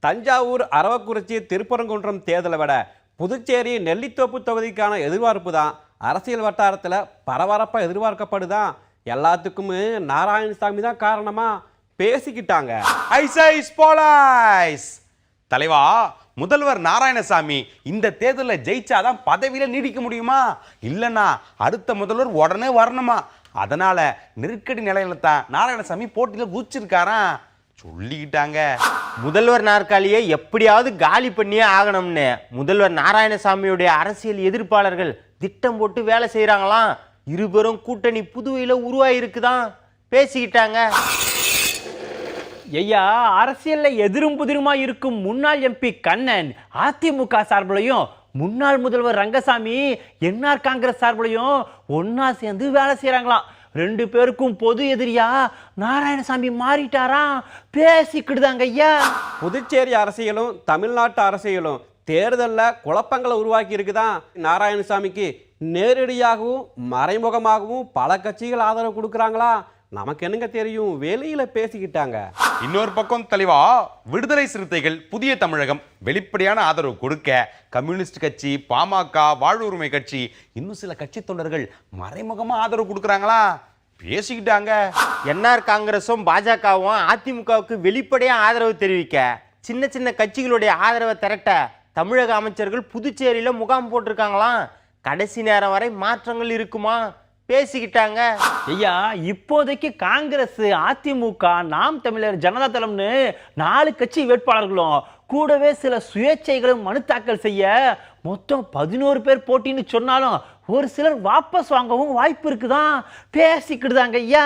தஞ்சாவூர், அரவக்குறிச்சி, திருப்பரங்குன்றம் தேர்தலை விட புதுச்சேரி நெல்லித்தோப்பு தொகுதிக்கான எதிர்பார்ப்பு தான் அரசியல் வட்டாரத்தில் பரபரப்பாக எதிர்பார்க்கப்படுதான். எல்லாத்துக்குமே நாராயணசாமி தான் காரணமா பேசிக்கிட்டாங்க. தலைவா, முதல்வர் நாராயணசாமி இந்த தேர்தலில் ஜெயிச்சாதான் பதவியில நீடிக்க முடியுமா? இல்லைன்னா அடுத்த முதல்வர் உடனே வரணுமா? அதனால நெருக்கடி நிலையில தான் நாராயணசாமி போட்டியில குதிச்சிருக்காராம் சொல்லிக்கிட்டாங்க. முதல்வர் நாற்காலியை எப்படியாவது காலி பண்ணியே ஆகணும்னு முதல்வர் நாராயணசாமியுடைய அரசியல் எதிர்ப்பாளர்கள் திட்டம் போட்டு வேலை செய்யறாங்களாம். இருபெரும் கூட்டணி புதுவையில உருவாயிருக்குதான் பேசிக்கிட்டாங்க. ஐயா, அரசியல்ல எதிரும் புதிருமா இருக்கும் முன்னாள் எம்பி கண்ணன் அதிமுக சார்பிலையும் முன்னாள் முதல்வர் ரங்கசாமி என்ஆர் காங்கிரஸ் சார்பிலையும் ஒன்னா சேர்ந்து வேலை செய்யறாங்களாம். ரெண்டு பேருக்கும் பொது எதிரியா நாராயணசாமி மாறிட்டாராம் பேசிக்கிட்டுதாங்க ஐயா. புதுச்சேரி அரசியலும் தமிழ்நாட்டு அரசியலும் தேர்தலில் குழப்பங்களை உருவாக்கி இருக்குதான். நாராயணசாமிக்கு நேரடியாகவும் மறைமுகமாகவும் பல கட்சிகள் ஆதரவு கொடுக்குறாங்களா? நமக்கு என்னங்க தெரியும், வெளியில பேசிக்கிட்டாங்க. இன்னொரு பக்கம் தலைவா, விடுதலை சிறுத்தைகள், புதிய தமிழகம் வெளிப்படையான ஆதரவு கொடுக்க கம்யூனிஸ்ட் கட்சி, பாமக, வாழ்வுரிமை கட்சி, இன்னும் சில கட்சி தொண்டர்கள் மறைமுகமா ஆதரவு கொடுக்குறாங்களா பேசிக்கிட்டாங்க. என்ஆர் காங்கிரஸும் பாஜகவும் அதிமுகவுக்கு வெளிப்படையா ஆதரவு தெரிவிக்க சின்ன சின்ன கட்சிகளுடைய ஆதரவை திரட்ட தமிழக அமைச்சர்கள் புதுச்சேரியில முகாம் போட்டிருக்காங்களாம். கடைசி நேரம் வரை மாற்றங்கள் இருக்குமா பேசிக்கிட்டாங்க. ஐயா, இப்போதைக்கு காங்கிரஸ், அதிமுக, நாம் தமிழர், ஜனதா தளம்னு 4 கட்சி வேட்பாளர்களும் கூடவே சில சுயேட்சைகளும் மனு தாக்கல் செய்ய மொத்தம் 11 பேர் போட்டின்னு சொன்னாலும் ஒரு சிலர் வாபஸ் வாங்கவும் வாய்ப்பு இருக்குதான் பேசிக்கிட்டுதாங்க ஐயா.